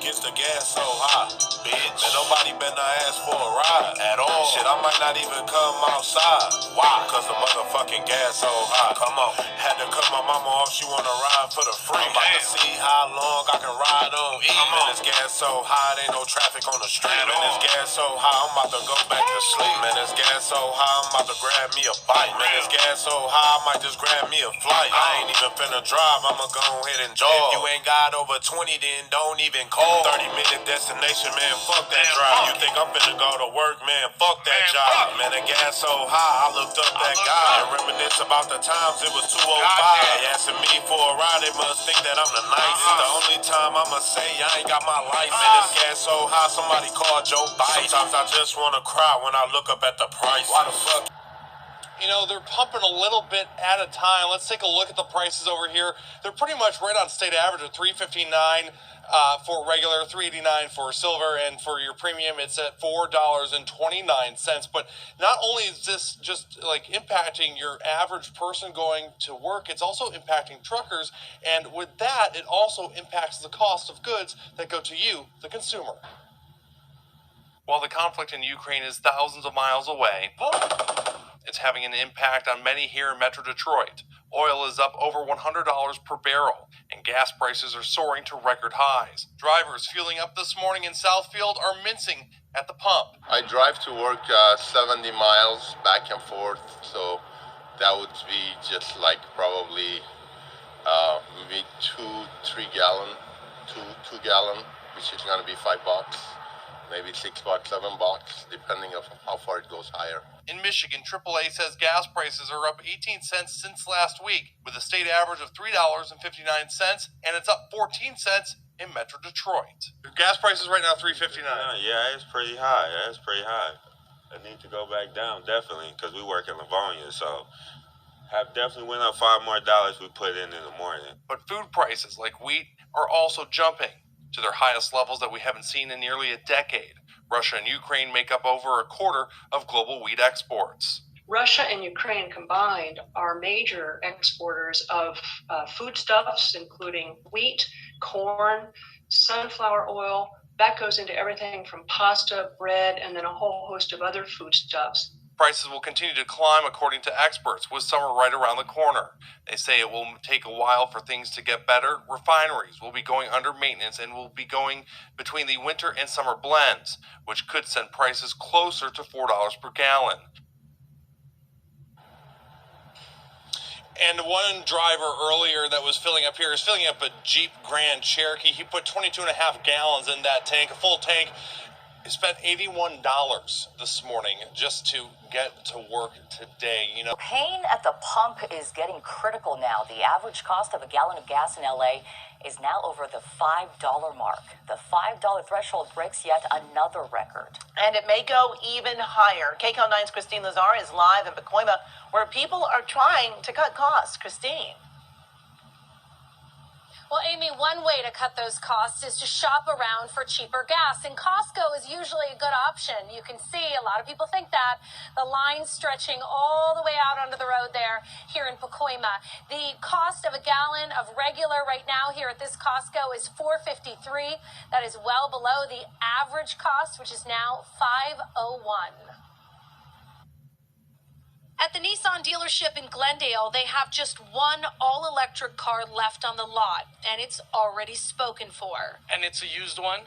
gets the gas so high, bitch. And nobody better ask for a ride at all. Shit, I might not even come outside. Why? Cause the motherfucking gas so high. Come on. Had to cut my mama off, she wanna ride for the free. I'm about to see how long I can ride on E. Man, this gas so high, there ain't no traffic on the street. Man, this gas so high, I'm about to go back to sleep. Man, this gas so high, I'm about to grab me a bite. Man, this gas so high, I might just grab me a flight. I ain't even finna drive, I'ma go ahead and jog. If you ain't got over 20, then don't even call. 30-minute destination, man, fuck that drive. You think I'm finna go to work, man, fuck that job. Man, the gas so high, I looked up that guy and reminisce about the times it was 2:05. They asking me for a ride, they must think that I'm the nicest. The only time I'ma say I ain't got my license. Man, this gas so high, somebody call Joe Biden. Sometimes I just wanna cry when I look up at the price. Why the fuck? You know, they're pumping a little bit at a time. Let's take a look at the prices over here. They're pretty much right on state average of $3.59 for regular, $3.89 for silver, and for your premium, it's at $4.29. But not only is this just like impacting your average person going to work, it's also impacting truckers. And with that, it also impacts the cost of goods that go to you, the consumer. While the conflict in Ukraine is thousands of miles away, it's having an impact on many here in Metro Detroit. Oil is up over $100 per barrel, and gas prices are soaring to record highs. Drivers fueling up this morning in Southfield are mincing at the pump. I drive to work 70 miles back and forth, so that would be just like probably maybe 2 gallon, which is gonna be $5. Maybe $6, $7, depending on how far it goes higher. In Michigan, AAA says gas prices are up 18 cents since last week, with a state average of $3.59, and it's up 14 cents in Metro Detroit. Your gas prices right now $3.59. Yeah, it's pretty high. That's pretty high. I need to go back down, definitely, because we work in Livonia, so have definitely went up $5 more we put in the morning. But food prices like wheat are also jumping to their highest levels that we haven't seen in nearly a decade. Russia and Ukraine make up over a quarter of global wheat exports. Russia and Ukraine combined are major exporters of foodstuffs, including wheat, corn, sunflower oil. That goes into everything from pasta, bread, and then a whole host of other foodstuffs. Prices will continue to climb, according to experts, with summer right around the corner. They say it will take a while for things to get better. Refineries will be going under maintenance and will be going between the winter and summer blends, which could send prices closer to $4 per gallon. And one driver earlier that was filling up here is filling up a Jeep Grand Cherokee. He put 22.5 gallons in that tank, a full tank. He spent $81 this morning just to get to work today. You know, pain at the pump is getting critical now. The average cost of a gallon of gas in LA is now over the $5 mark. The $5 threshold breaks yet another record. And it may go even higher. KCAL 9's Christine Lazar is live in Pacoima, where people are trying to cut costs. Christine. Well, Amy, one way to cut those costs is to shop around for cheaper gas. And Costco is usually a good option. You can see a lot of people think that. The line's stretching all the way out onto the road there here in Pacoima. The cost of a gallon of regular right now here at this Costco is $4.53. That is well below the average cost, which is now $5.01. At the Nissan dealership in Glendale, they have just one all-electric car left on the lot, and it's already spoken for. And it's a used one.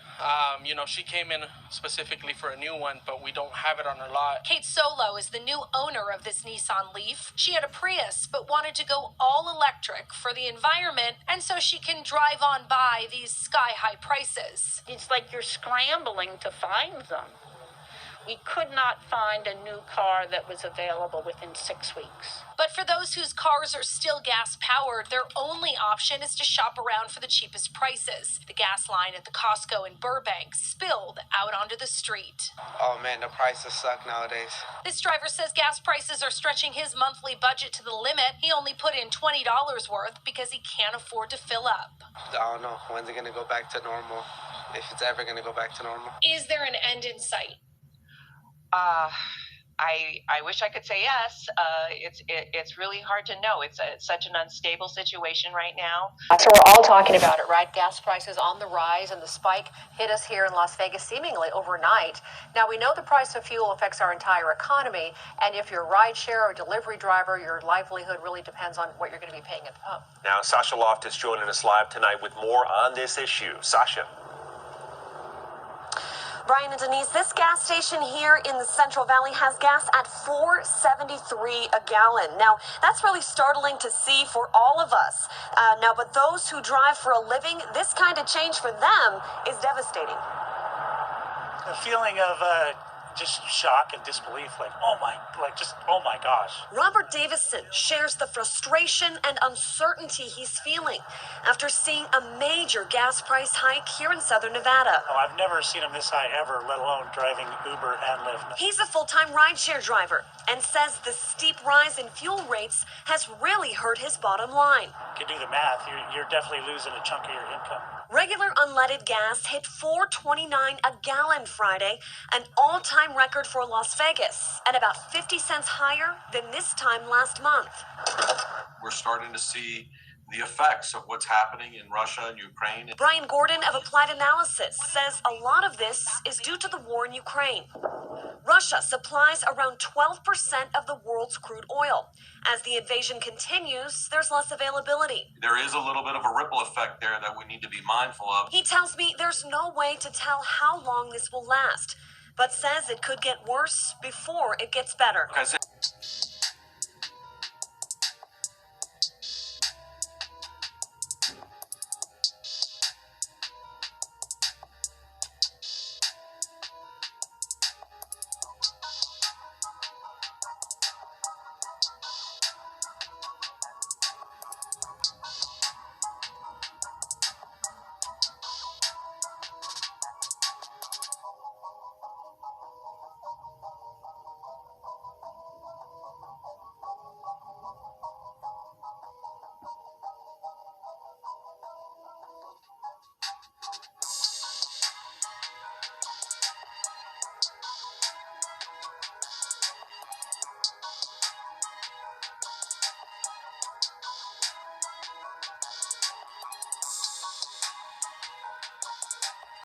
She came in specifically for a new one, but we don't have it on our lot. Kate Solo is the new owner of this Nissan Leaf. She had a Prius, but wanted to go all-electric for the environment, and so she can drive on by these sky-high prices. It's like you're scrambling to find them. We could not find a new car that was available within 6 weeks. But for those whose cars are still gas-powered, their only option is to shop around for the cheapest prices. The gas line at the Costco in Burbank spilled out onto the street. Oh man, the prices suck nowadays. This driver says gas prices are stretching his monthly budget to the limit. He only put in $20 worth because he can't afford to fill up. I don't know. When's it going to go back to normal? If it's ever going to go back to normal. Is there an end in sight? I wish I could say yes. It's really hard to know. It's such an unstable situation right now. So we're all talking about it, right? Gas prices on the rise, and the spike hit us here in Las Vegas seemingly overnight. Now, we know the price of fuel affects our entire economy, and if you're a rideshare or delivery driver, your livelihood really depends on what you're going to be paying at the pump. Now, Sasha Loftus joining us live tonight with more on this issue. Sasha. Brian and Denise, this gas station here in the Central Valley has gas at $4.73 a gallon. Now, that's really startling to see for all of us. But those who drive for a living, this kind of change for them is devastating. A feeling of just shock and disbelief, oh my gosh. Robert Davison shares the frustration and uncertainty he's feeling after seeing a major gas price hike here in Southern Nevada. Oh, I've never seen them this high ever, let alone driving Uber and Lyft. He's a full-time rideshare driver and says the steep rise in fuel rates has really hurt his bottom line. You can do the math, you're definitely losing a chunk of your income. Regular unleaded gas hit $4.29 a gallon Friday, an all-time record for Las Vegas, and about 50 cents higher than this time last month. We're starting to see the effects of what's happening in Russia and Ukraine. Brian Gordon of Applied Analysis says a lot of this is due to the war in Ukraine. Russia supplies around 12% of the world's crude oil. As the invasion continues, there's less availability. There is a little bit of a ripple effect there that we need to be mindful of. He tells me there's no way to tell how long this will last, but says it could get worse before it gets better. Like I said,